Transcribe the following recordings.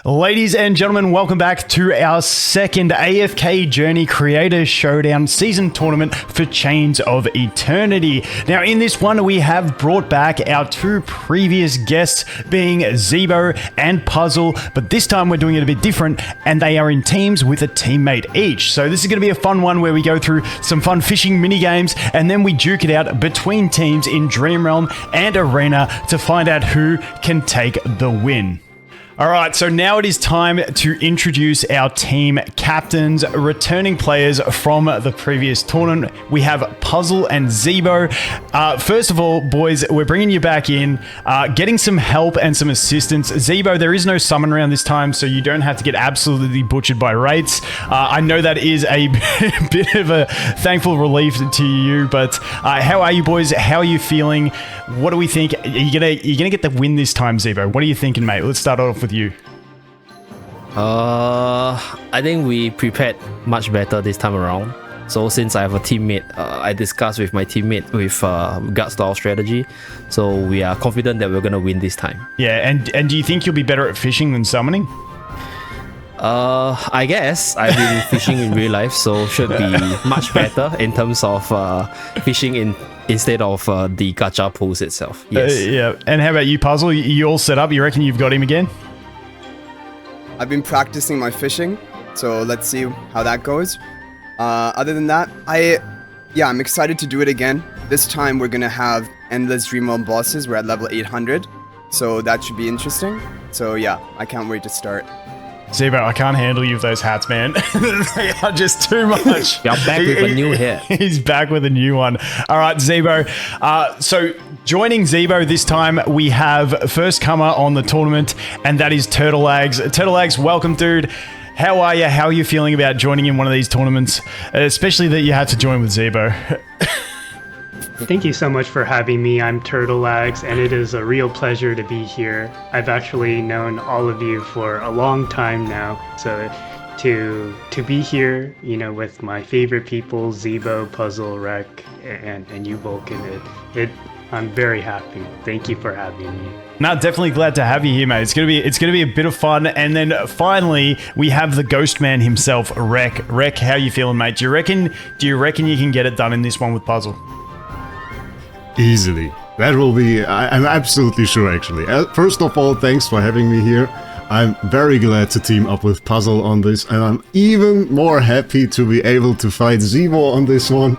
Ladies and gentlemen, welcome back to our second AFK Journey Creator Showdown season tournament for Chains of Eternity. Now, in this one, we have brought back our two previous guests, being Zeeebo and Puzzle, but this time we're doing it a bit different, and they are in teams with a teammate each. So this is going to be a fun one where we go through some fun fishing mini games, and then we duke it out between teams in Dream Realm and Arena to find out who can take the win. All right, so now it is time to introduce our team captains, returning players from the previous tournament. We have Puzzle and Zeeebo. First of all, boys, we're bringing you back in, getting some help and some assistance. Zeeebo, there is no summon round this time, so you don't have to get absolutely butchered by rates. I know that is a bit of a thankful relief to you, but how are you, boys? How are you feeling? What do we think? Are you gonna get the win this time, Zeeebo? What are you thinking, mate? Let's start off with you. I think we prepared much better this time around. So since I have a teammate, I discussed with my teammate with regards to our strategy. So we are confident that we're gonna win this time. Yeah, and do you think you'll be better at fishing than summoning? I guess I've been fishing in real life, so should be much better in terms of fishing instead of the gacha pools itself. Yes. Yeah. And how about you, Puzzle? You all set up? You reckon you've got him again? I've been practicing my fishing, so let's see how that goes. Other than that, I'm excited to do it again. This time we're gonna have endless Dream Realm bosses. We're at level 800, so that should be interesting. So yeah, I can't wait to start. Zeeebo, I can't handle you with those hats, man. They are just too much. You're back with a new hat. He's back with a new one. All right, Zeeebo. So joining Zeeebo this time, we have first comer on the tournament, and that is Turtle Lags. Turtle Lags, welcome, dude. How are you? How are you feeling about joining in one of these tournaments, especially that you had to join with Zeeebo? Thank you so much for having me. I'm Turtle Lags, and it is a real pleasure to be here. I've actually known all of you for a long time now, so to be here, you know, with my favorite people, Zeeebo, Puzzle, Rek, and you, Vulcan, I'm very happy. Thank you for having me. No, definitely glad to have you here, mate. It's gonna be a bit of fun. And then finally, we have the Ghost Man himself, Rek. Rek, how you feeling, mate? Do you reckon you can get it done in this one with Puzzle? Easily. That will be, I'm absolutely sure, actually. First of all, thanks for having me here. I'm very glad to team up with Puzzle on this, and I'm even more happy to be able to fight Zeeebo on this one.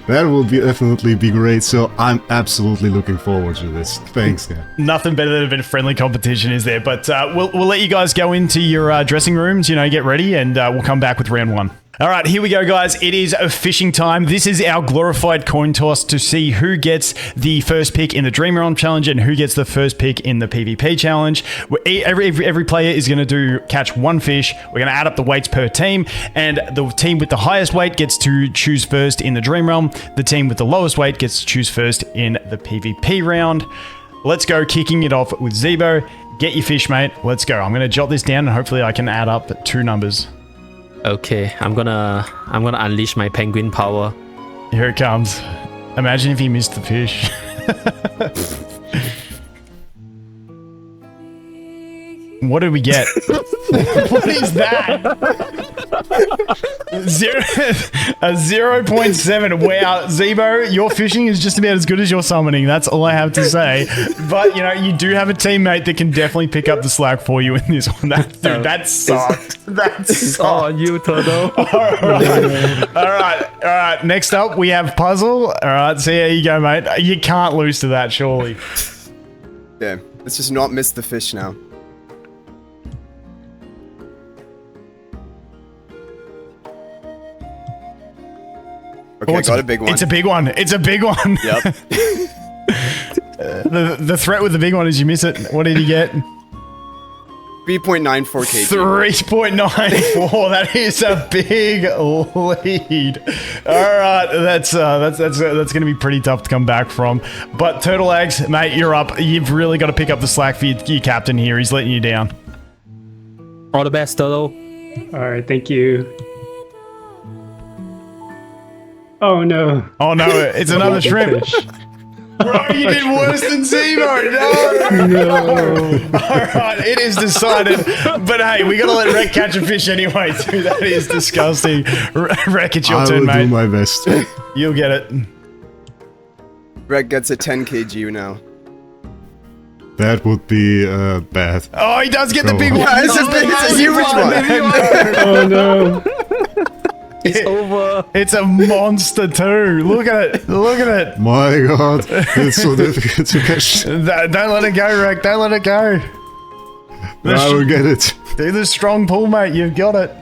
That will definitely be great, so I'm absolutely looking forward to this. Thanks, guys. Nothing better than a bit of friendly competition, is there? But we'll let you guys go into your dressing rooms, you know, get ready, and we'll come back with round one. All right, here we go, guys. It is fishing time. This is our glorified coin toss to see who gets the first pick in the Dream Realm challenge and who gets the first pick in the PvP challenge. Every player is going to catch one fish. We're going to add up the weights per team, and the team with the highest weight gets to choose first in the Dream Realm. The team with the lowest weight gets to choose first in the PvP round. Let's go, kicking it off with Zeeebo. Get your fish, mate. Let's go. I'm going to jot this down, and hopefully I can add up two numbers. Okay, I'm gonna unleash my penguin power. Here it comes. Imagine if he missed the fish. What did we get? What is that? A 0.7. Wow, Zeeebo, your fishing is just about as good as your summoning. That's all I have to say. But you know, you do have a teammate that can definitely pick up the slack for you in this one. That sucked. That sucked. Oh, you Turtle. All right. Next up, we have Puzzle. All right, so there you go, mate. You can't lose to that, surely. Yeah, let's just not miss the fish now. Okay, I got a big one. It's a big one. It's a big one. Yep. The threat with the big one is you miss it. What did you get? 3.94 kg. 3.94. That is a big lead. All right, that's going to be pretty tough to come back from. But Turtle Eggs, mate, you're up. You've really got to pick up the slack for your captain here. He's letting you down. All the best, Turtle. All right, thank you. Oh no. Oh no, it's another shrimp. Bro, you did worse than Zeeebo. No. All right, it is decided. But hey, we gotta let Rek catch a fish anyway, too. That is disgusting. Rek, it's your turn, mate. I will do my best. You'll get it. Rek gets a 10 kg now. That would be bad. Oh, he does get the big one. Yeah, it's a huge one. Oh no. It's over. It's a monster too. Look at it. Look at it. My god, it's so difficult to catch. Don't let it go, Rek. Don't let it go. I will get it. Do the strong pull, mate. You've got it.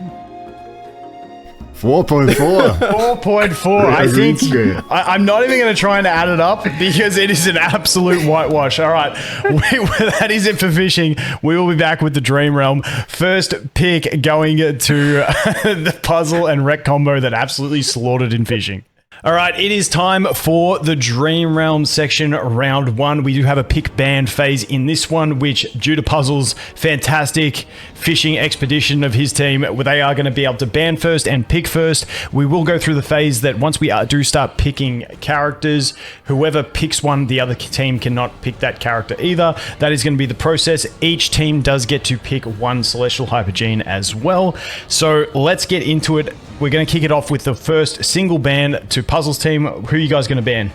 4.4. 4.4. I think I'm not even going to try and add it up because it is an absolute whitewash. All right, that is it for fishing. We will be back with the Dream Realm. First pick going to the puzzle and Rek combo that absolutely slaughtered in fishing. All right, it is time for the Dream Realm section, round one. We do have a pick ban phase in this one, which due to Puzzle's fantastic fishing expedition of his team, where they are going to be able to ban first and pick first. We will go through the phase that once we do start picking characters, whoever picks one, the other team cannot pick that character either. That is going to be the process. Each team does get to pick one Celestial Hypergene as well. So let's get into it. We're going to kick it off with the first single ban to Puzzle's team. Who are you guys going to ban?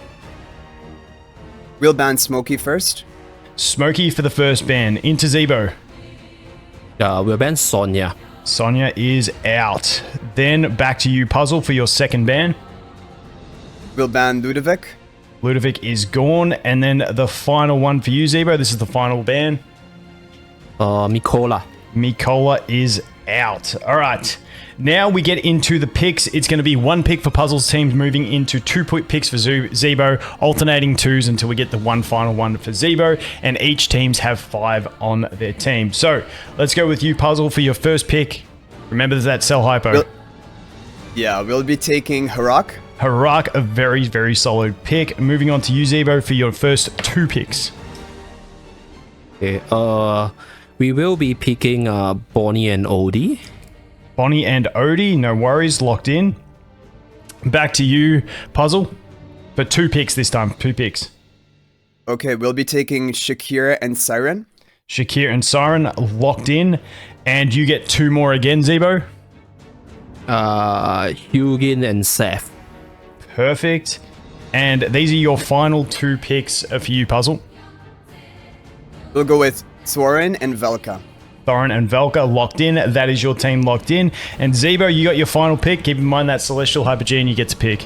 We'll ban Smokey first. Smokey for the first ban. Into Zeeebo. We'll ban Sonya. Sonya is out. Then back to you, Puzzle, for your second ban. We'll ban Ludovic. Ludovic is gone. And then the final one for you, Zeeebo. This is the final ban. Mikola. Mikola is out. All right. Now we get into the picks. It's going to be one pick for Puzzle's teams, moving into 2 picks for Zeeebo, alternating twos until we get the one final one for Zeeebo, and each teams have 5 on their team. So let's go with you, Puzzle, for your first pick. Remember, there's that Cell Hypo. We'll be taking Harak. Harak, a very, very solid pick. Moving on to you, Zeeebo, for your first 2 picks. Okay, we will be picking Bonnie and Odie. Bonnie and Odie, no worries, locked in. Back to you, Puzzle, for 2 picks this time. 2 picks. Okay, we'll be taking Shakira and Siren. Shakir and Siren locked in. And you get 2 more again, Zeeebo. Hugin and Seth. Perfect. And these are your final 2 picks for you, Puzzle. We'll go with Thorin and Velka. Thorin and Velka locked in. That is your team locked in. And Zeeebo, you got your final pick. Keep in mind that Celestial Hypergene you get to pick.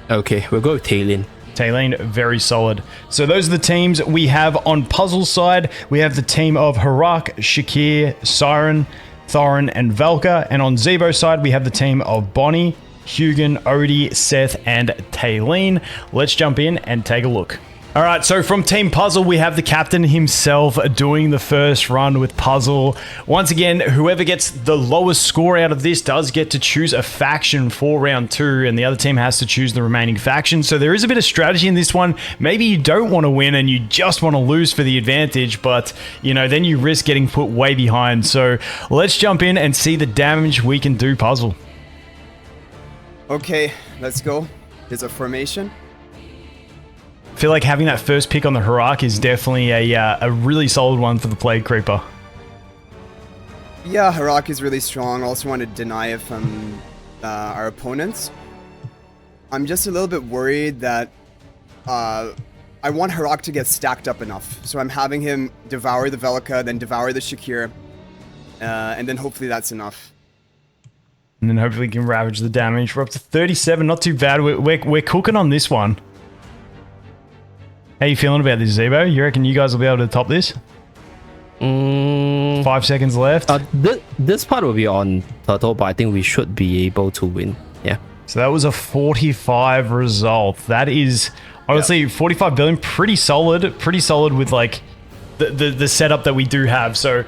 Okay, we'll go with Taylin. Taylene, very solid. So those are the teams we have on Puzzle's side. We have the team of Harak, Shakir, Siren, Thorin, and Velka. And on Zeebo's side, we have the team of Bonnie, Hugin, Odie, Seth, and Taylene. Let's jump in and take a look. All right, so from Team Puzzle, we have the captain himself doing the first run with Puzzle. Once again, whoever gets the lowest score out of this does get to choose a faction for round 2, and the other team has to choose the remaining faction. So there is a bit of strategy in this one. Maybe you don't want to win and you just want to lose for the advantage, but you know, then you risk getting put way behind. So let's jump in and see the damage we can do, Puzzle. Okay, let's go. Here's a formation. I feel like having that first pick on the Harak is definitely a really solid one for the Plague Creeper. Yeah, Harak is really strong. Also want to deny it from our opponents. I'm just a little bit worried that I want Harak to get stacked up enough. So I'm having him devour the Velka, then devour the Shakir, and then hopefully that's enough. And then hopefully we can ravage the damage. We're up to 37, not too bad. We're cooking on this one. How you feeling about this, Zeeebo? You reckon you guys will be able to top this? 5 seconds left. This part will be on Turtle, but I think we should be able to win. Yeah. So that was a 45 result. That is, honestly, 45 billion, pretty solid. Pretty solid with, like, the setup that we do have. So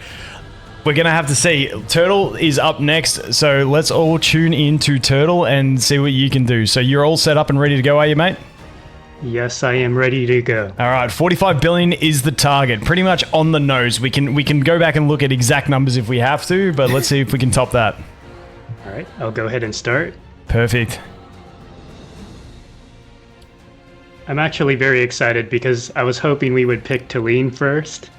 we're going to have to see. Turtle is up next, so let's all tune into Turtle and see what you can do. So you're all set up and ready to go, are you, mate? Yes, I am ready to go. All right, 45 billion is the target. Pretty much on the nose. We can go back and look at exact numbers if we have to, but let's see if we can top that. All right, I'll go ahead and start. Perfect. I'm actually very excited because I was hoping we would pick Talene first.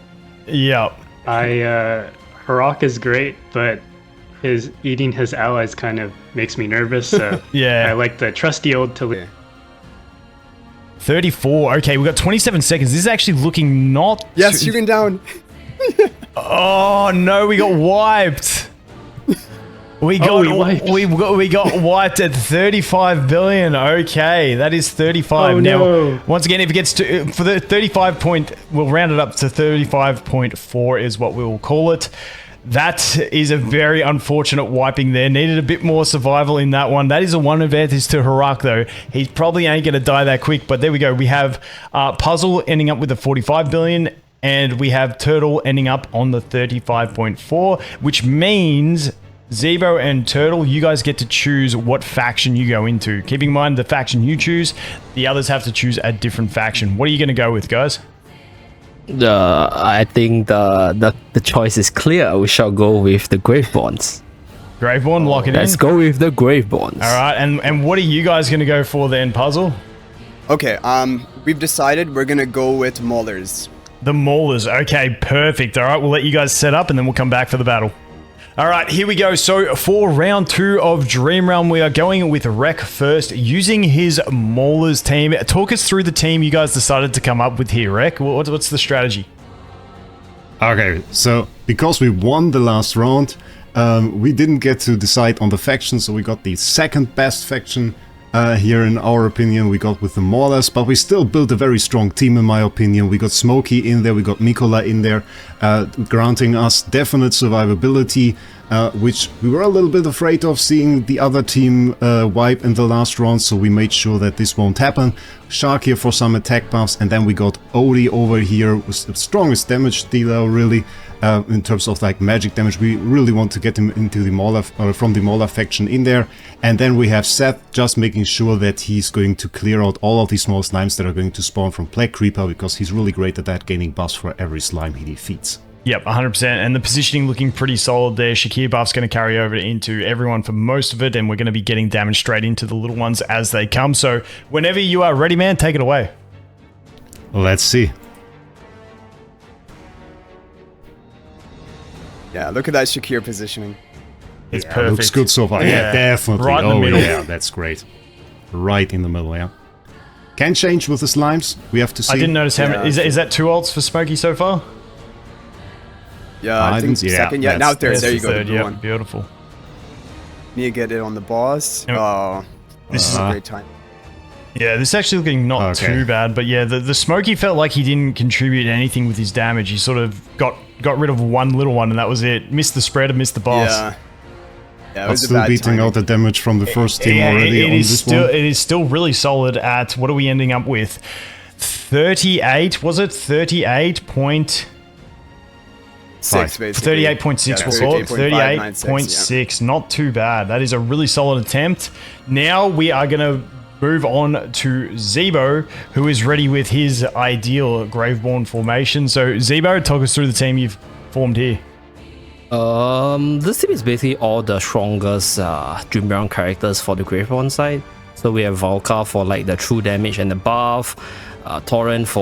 Yeah. Harak is great, but his eating his allies kind of makes me nervous, so Yeah. I like the trusty old Talene. 34. Okay, we got 27 seconds. This is actually looking not... Yes, you can down. Oh, no, we got wiped. We got wiped at 35 billion. Okay, that is 35. Oh, now, no. once again, if it gets to for the 35 point, we'll round it up to 35.4 is what we will call it. That is a very unfortunate wiping there. Needed a bit more survival in that one. That is a one advantage to Harak though. He probably ain't going to die that quick, but there we go. We have Puzzle ending up with the 45 billion. And we have Turtle ending up on the 35.4, which means Zeeebo and Turtle, you guys get to choose what faction you go into. Keeping in mind the faction you choose, the others have to choose a different faction. What are you going to go with, guys? I think the choice is clear. We shall go with the Graveborns. Graveborn, lock it in. Let's go with the Graveborns. All right, and what are you guys going to go for then, Puzzle? Okay, we've decided we're gonna go with Maulers. The Maulers. Okay, perfect. All right, we'll let you guys set up and then we'll come back for the battle. All right, here we go. So for round 2 of Dream Realm, we are going with Rek first, using his Maulers team. Talk us through the team you guys decided to come up with here, Rek. What's the strategy? Okay, so because we won the last round, we didn't get to decide on the faction, so we got the second best faction here in our opinion. We got with the Maulers, but we still built a very strong team in my opinion. We got Smokey in there, we got Mikola in there, granting us definite survivability, which we were a little bit afraid of seeing the other team wipe in the last round, so we made sure that this won't happen. Shark here for some attack buffs, and then we got Odie over here, was the strongest damage dealer really. In terms of like magic damage, we really want to get him into the Mauler, from the Mauler faction in there. And then we have Seth just making sure that he's going to clear out all of these small slimes that are going to spawn from Plague Creeper, because he's really great at that, gaining buffs for every slime he defeats. Yep, 100%. And the positioning looking pretty solid there. Shakir buff's going to carry over into everyone for most of it, and we're going to be getting damage straight into the little ones as they come. So whenever you are ready, man, take it away. Let's see. Yeah, look at that Shakir positioning. It's Yeah, perfect. looks good so far. Yeah, definitely. Right in the middle. Yeah, that's great. Right in the middle, yeah. Can change with the slimes. We have to see. I didn't notice how many. Is that 2 ults for Smokey so far? Yeah, I think second. Yeah, now third. There you go. Third, The blue yeah, one. beautiful. Need to get it on the boss. Yep. Oh, This this is a great time. Yeah, this is actually looking not too bad, but yeah, the Smokey felt like he didn't contribute anything with his damage. He sort of got rid of one little one, and that was it. Missed the spread and missed the boss. Yeah. Yeah, it But was a still bad beating timing. out the damage from the first team Yeah, already on this one. It is still really solid at, what are we ending up with? 38, was it? 38 point... 6, basically. 38.6, we'll call it. 38.6, not too bad. That is a really solid attempt. Now we are going to move on to Zeeebo, who is ready with his ideal Graveborn formation. So Zeeebo, talk us through the team you've formed here. This team is basically all the strongest Dream Realm characters for the Graveborn side. So we have Valka for like the true damage and the buff, Torrent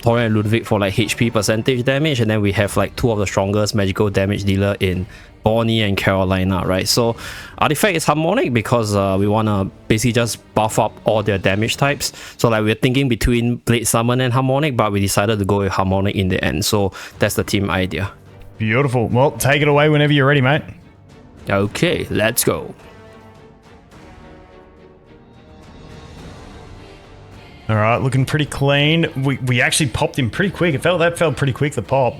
and Ludwig for like HP percentage damage, and then we have like 2 of the strongest magical damage dealer in Bonnie and Carolina, right? So Artifact is Harmonic because we want to basically just buff up all their damage types. So like we're thinking between Blade Summon and Harmonic, but we decided to go with Harmonic in the end. So that's the team idea. Beautiful. Well, take it away whenever you're ready, mate. Okay, let's go. All right, looking pretty clean. We actually popped him pretty quick. That felt pretty quick, the pop.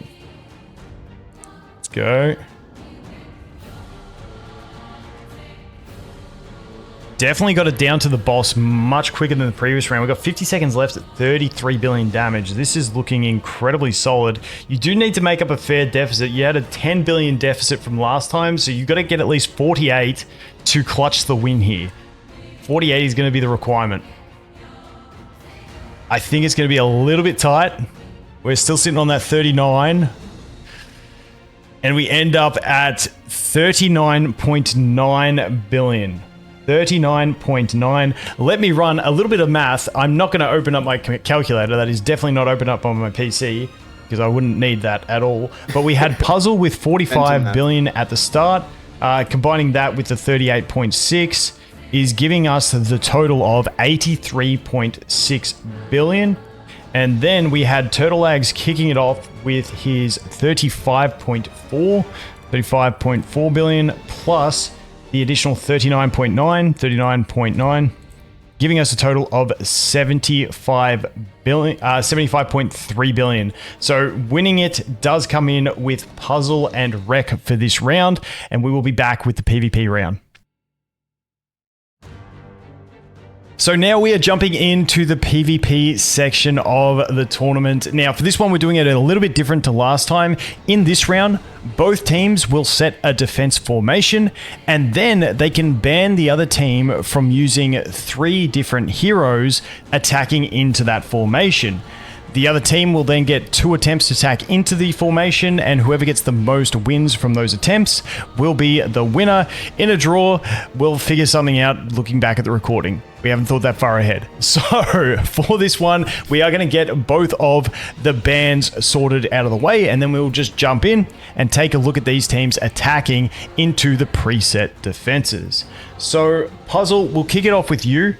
Let's go. Definitely got it down to the boss much quicker than the previous round. We've got 50 seconds left at 33 billion damage. This is looking incredibly solid. You do need to make up a fair deficit. You had a 10 billion deficit from last time, so you've got to get at least 48 to clutch the win here. 48 is going to be the requirement. I think it's going to be a little bit tight. We're still sitting on that 39. And we end up at 39.9 billion. 39.9. Let me run a little bit of math. I'm not going to open up my calculator. That is definitely not open up on my PC because I wouldn't need that at all. But we had Puzzle with 45 billion at the start. Combining that with the 38.6 is giving us the total of 83.6 billion. And then we had Turtle Eggs kicking it off with his 35.4 billion plus the additional 39.9, giving us a total of 75.3 billion. So winning it does come in with Puzzle and Wreck for this round, and we will be back with the PvP round. So now we are jumping into the PvP section of the tournament. Now for this one, we're doing it a little bit different to last time. In this round, both teams will set a defense formation, and then they can ban the other team from using 3 different heroes attacking into that formation. The other team will then get 2 attempts to attack into the formation, and whoever gets the most wins from those attempts will be the winner. In a draw, we'll figure something out looking back at the recording. We haven't thought that far ahead. So for this one, we are going to get both of the bans sorted out of the way, and then we'll just jump in and take a look at these teams attacking into the preset defenses. So Puzzle, we'll kick it off with you.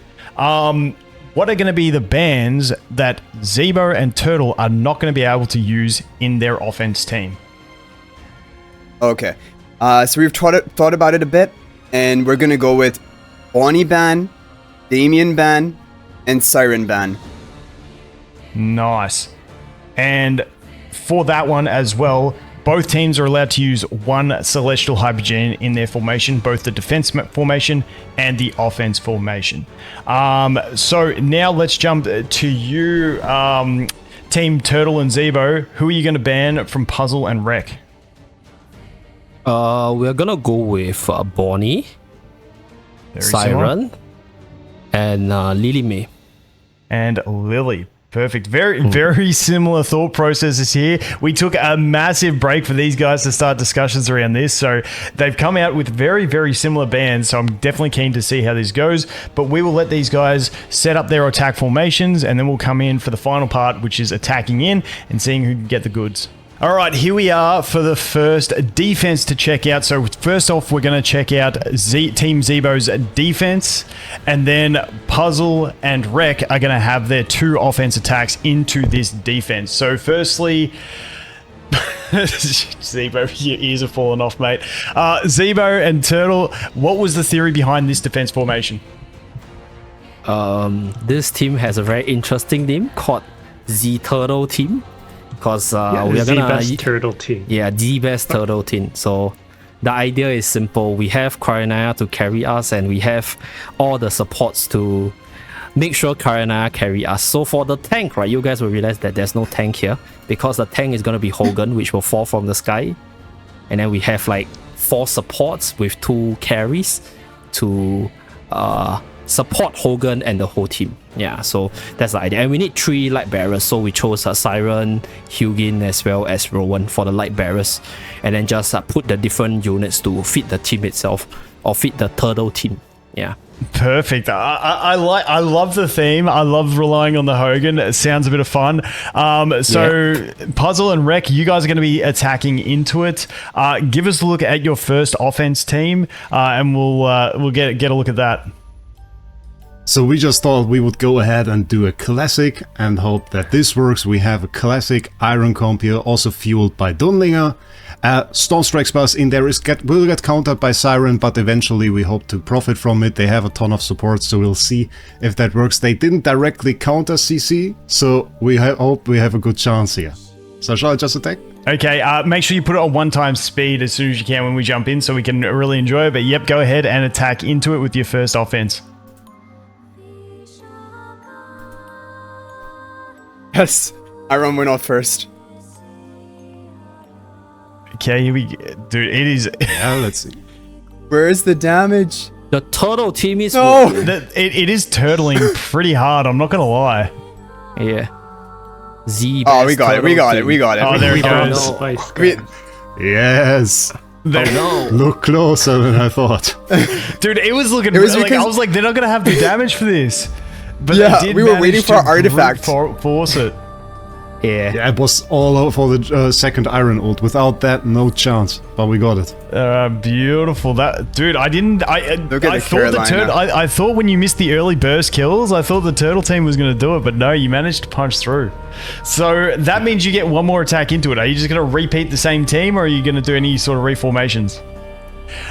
What are going to be the bans that Zeeebo and Turtle are not going to be able to use in their offense team? Okay, so we've thought about it a bit, and we're gonna go with Bonnie ban, Damien ban, and Siren ban. Nice. And for that one as well, both teams are allowed to use 1 Celestial Hypergene in their formation, both the defense formation and the offense formation. So now let's jump to you, Team Turtle and Zeeebo. Who are you going to ban from Puzzle and Wreck? We're gonna go with Bonnie, Very Siren, similar. and Lily May. And Lily. Perfect. Very similar thought processes here. We took a massive break for these guys to start discussions around this. So they've come out with very similar bans. So I'm definitely keen to see how this goes. But we will let these guys set up their attack formations, and then we'll come in for the final part, which is attacking in and seeing who can get the goods. All right, here we are for the first defense to check out. So first off, we're going to check out Team Zeebo's defense, and then Puzzle and Wreck are going to have their 2 offense attacks into this defense. So firstly, Zeeebo, your ears are falling off, mate. Zeeebo and Turtle, what was the theory behind this defense formation? This team has a very interesting name called Z Turtle Team. Because we're the gonna best turtle team. Yeah, the best turtle team. So the idea is simple. We have Karanaya to carry us, and we have all the supports to make sure Karanaya carry us. So for the tank, right, you guys will realize that there's no tank here because the tank is gonna be Hogan, which will fall from the sky, and then we have like 4 supports with 2 carries to support Hogan and the whole team. Yeah, so that's the idea. And we need 3 light bearers, so we chose Siren, Hugin, as well as Rowan for the light bearers, and then just put the different units to fit the team itself, or fit the turtle team. Yeah. Perfect. I love the theme. I love relying on the Hogan. It sounds a bit of fun. Puzzle and Wreck, you guys are going to be attacking into it. Give us a look at your first offense team, and we'll get a look at that. So we just thought we would go ahead and do a classic and hope that this works. We have a classic Iron Comp here, also fueled by Dunlinger. Stone Strike Spells in there will get countered by Siren, but eventually we hope to profit from it. They have a ton of support, so we'll see if that works. They didn't directly counter CC, so we hope we have a good chance here. So shall I just attack? Okay, make sure you put it on 1x speed as soon as you can when we jump in so we can really enjoy it. But yep, go ahead and attack into it with your first offense. Yes, Iron went off first. Okay, here we go. Dude, it is... Yeah, let's see. Where's the damage? The turtle team is... No! It is turtling pretty hard, I'm not gonna lie. Yeah. Z. Oh, we got it. Oh, there it goes. No. Spice We, Yes! Oh no. Look closer than I thought. Dude, it was looking was like I because- was like, they're not gonna have the damage for this. But Yeah, they did we were manage waiting for to our artifact. force it. Yeah. Yeah, it was all over for the second Iron ult. Without that, no chance. But we got it. Beautiful. That dude, I Look at thought the the turtle. Carolina. I thought when you missed the early burst kills, I thought the turtle team was gonna do it, but no, you managed to punch through. So that means you get one more attack into it. Are you just gonna repeat the same team, or are you gonna do any sort of reformations?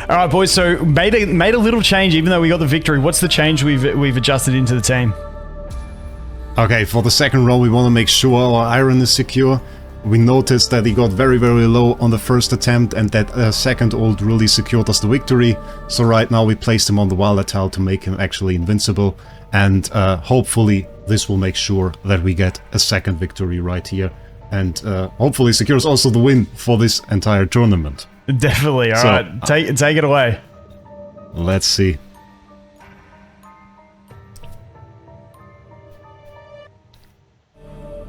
All right, boys. So made a little change, even though we got the victory. What's the change we've adjusted into the team? Okay, for the second roll, we want to make sure our Iron is secure. We noticed that he got very, very low on the first attempt, and that second ult really secured us the victory. So right now we placed him on the volatile to make him actually invincible, and hopefully this will make sure that we get a second victory right here, and hopefully secures also the win for this entire tournament. Definitely. All right, take it away. Let's see.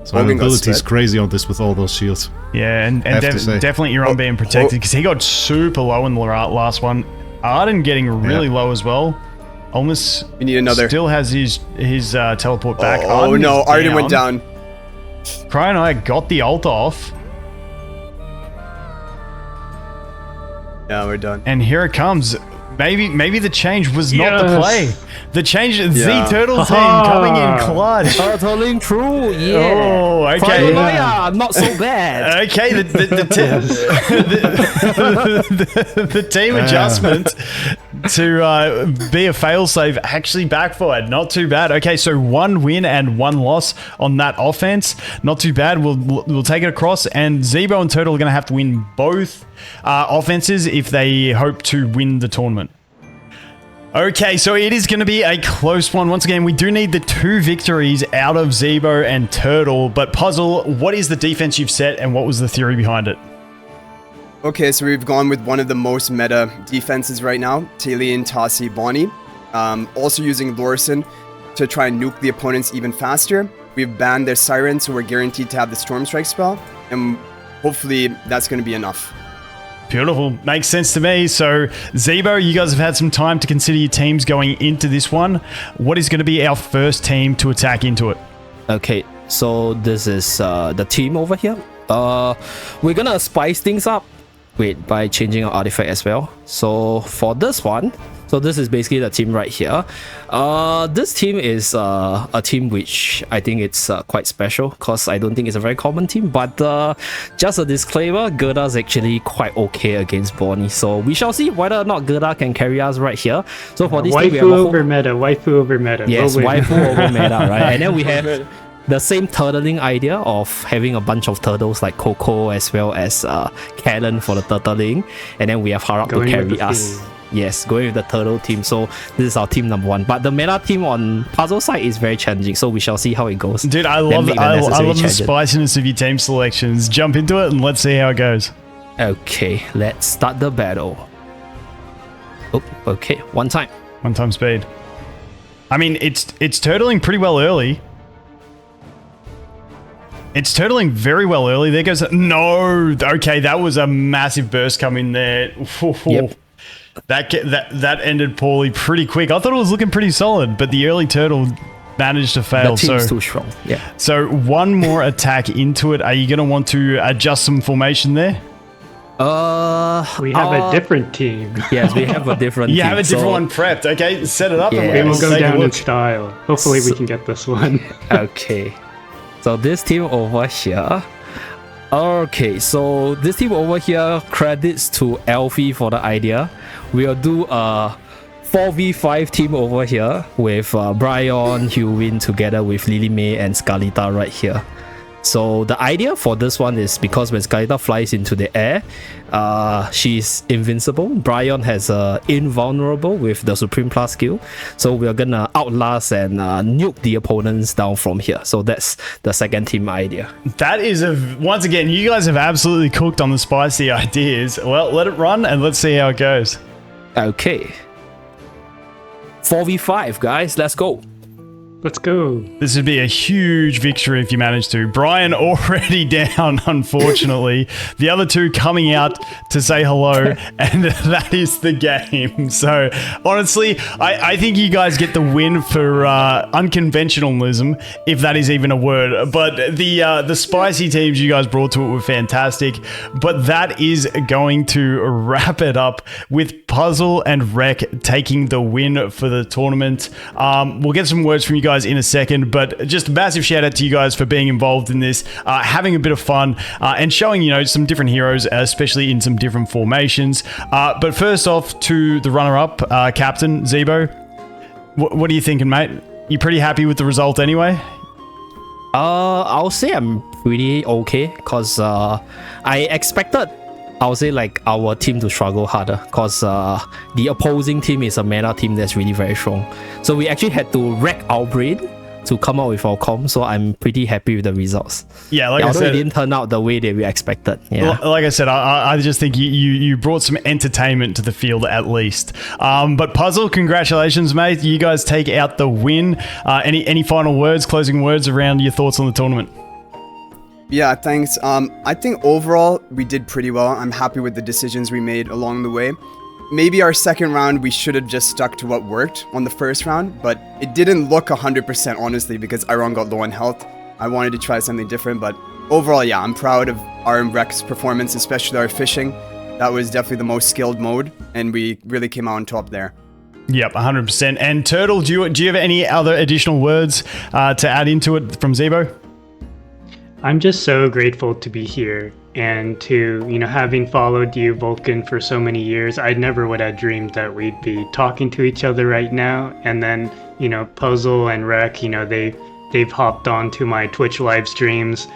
So our Homing got ability is sped. crazy on this with all those shields. Yeah, and Have to say. definitely you're on being protected because he got super low in the last one. Arden getting really low as well. Almost We need another. still has his teleport back. Oh Arden no, is Arden went down. Cry and I got the ult off, Yeah, we're done. and here it comes. Maybe the change was not the Yes. play. The change, Yeah. Z Turtle team coming in clutch. Turtling true. Yeah. Oh, okay. Finally, not so bad. Okay, the team adjustment to be a failsafe actually backfired. Not too bad. Okay, so 1 win and 1 loss on that offense. Not too bad. We'll take it across, and Zeeebo and Turtle are going to have to win both offenses if they hope to win the tournament. Okay, so it is going to be a close one. Once again, we do need the 2 victories out of Zeeebo and Turtle. But Puzzle, what is the defense you've set, and what was the theory behind it? Okay, so we've gone with one of the most meta defenses right now, Talion, Tassi, Bonnie. Also using Lorison to try and nuke the opponents even faster. We've banned their Siren, so we're guaranteed to have the Storm Strike spell, and hopefully that's going to be enough. Beautiful. Makes sense to me. So, Zeeebo, you guys have had some time to consider your teams going into this one. What is going to be our first team to attack into it? Okay, so this is the team over here. We're gonna spice things up by changing our artifact as well. So for this one, so this is basically the team right here. This team is a team which I think it's quite special because I don't think it's a very common team. But just a disclaimer, Gerda's actually quite okay against Bonnie. So we shall see whether or not Gerda can carry us right here. So for this team, we have Waifu a whole- over meta, waifu over meta. Yes, We'll win. waifu over meta, right? And then we have the same turtling idea of having a bunch of turtles like Coco as well as Kellen for the turtling. And then we have Harap to Going with carry the us. theme. Yes, going with the turtle team. So this is our team number 1. But the meta team on puzzle side is very challenging. So we shall see how it goes. Dude, I Then love make the I necessary love the changes. spiciness of your team selections. Jump into it and let's see how it goes. Okay, let's start the battle. Oh, okay, one time. 1 time speed. I mean, it's turtling pretty well early. It's turtling very well early. There goes... No! Okay, that was a massive burst coming there. Yep. That ended poorly pretty quick. I thought it was looking pretty solid, but the early turtle managed to fail. The team's So, too strong. Yeah. so 1 more attack into it. Are you going to want to adjust some formation there? We have a different team. Yes, we have a different You team. have a different so- one prepped. Okay, set it up. Yeah. And We we're will gonna go take a down in look. style. Hopefully we can get this one. Okay, so this team over here. Okay, so this team over here, credits to Alfie for the idea. We'll do a 4v5 team over here with Brian, Hewin together with Lily May and Scarlita right here. So the idea for this one is because when Scarlita flies into the air, she's invincible. Brian has invulnerable with the Supreme Plus skill. So we're gonna outlast and nuke the opponents down from here. So that's the second team idea. That is once again, you guys have absolutely cooked on the spicy ideas. Well, let it run and let's see how it goes. Okay. 4v5, guys, let's go. Let's go. This would be a huge victory if you manage to. Brian already down, unfortunately. The other two coming out to say hello, and that is the game. So, honestly, I think you guys get the win for unconventionalism, if that is even a word. But the spicy teams you guys brought to it were fantastic. But that is going to wrap it up with Puzzle and Rec taking the win for the tournament. We'll get some words from you guys in a second, but just a massive shout out to you guys for being involved in this, having a bit of fun, and showing, you know, some different heroes, especially in some different formations. But first off, to the runner-up, Captain Zeeebo, what are you thinking, mate? You pretty happy with the result anyway? I'll say I'm pretty okay, because I expected, I'll say, like, our team to struggle harder, because the opposing team is a meta team that's really very strong. So we actually had to rack our brain to come out with our comp, so I'm pretty happy with the results. Yeah, like I although said, it didn't turn out the way that we expected. Yeah. Like I said, I just think you brought some entertainment to the field at least. But Puzzle, congratulations, mate. You guys take out the win. Any final words, closing words around your thoughts on the tournament? Yeah, thanks. I think overall we did pretty well. I'm happy with the decisions we made along the way. Maybe our second round we should have just stuck to what worked on the first round, but it didn't look 100% honestly because Iron got low on health. I wanted to try something different, but overall, yeah, I'm proud of our and Rec's performance, especially our fishing. That was definitely the most skilled mode, and we really came out on top there. Yep, 100%. And Turtle, do you have any other additional words to add into it from Zeeebo? I'm just so grateful to be here and to, you know, having followed you, Vulcan, for so many years. I never would have dreamed that we'd be talking to each other right now. And then, you know, Puzzle and Rec, you know, they've hopped on to my Twitch live streams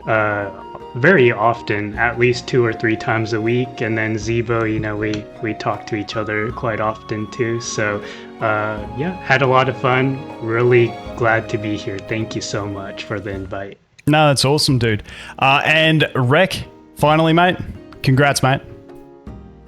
very often, at least 2 or 3 times a week. And then Zeeebo, you know, we talk to each other quite often too. So yeah, had a lot of fun. Really glad to be here. Thank you so much for the invite. No, that's awesome, dude. And Rec, finally, mate. Congrats, mate.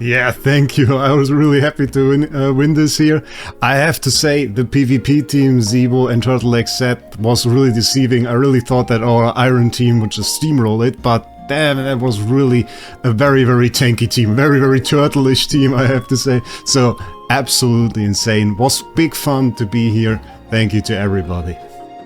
Yeah, thank you. I was really happy to win this here. I have to say, the PvP team Zeeebo and Turtlex set was really deceiving. I really thought that our Iron team would just steamroll it, but damn, that was really a very, very tanky team. Very, very turtle-ish team, I have to say. So, absolutely insane. Was big fun to be here. Thank you to everybody.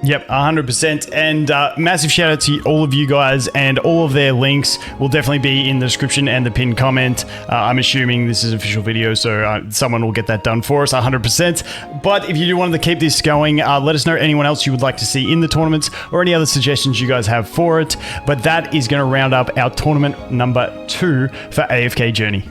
Yep, 100%. And massive shout out to all of you guys, and all of their links will definitely be in the description and the pinned comment. I'm assuming this is an official video, so someone will get that done for us, 100%. But if you do want to keep this going, let us know anyone else you would like to see in the tournaments or any other suggestions you guys have for it. But that is going to round up our tournament number 2 for AFK Journey.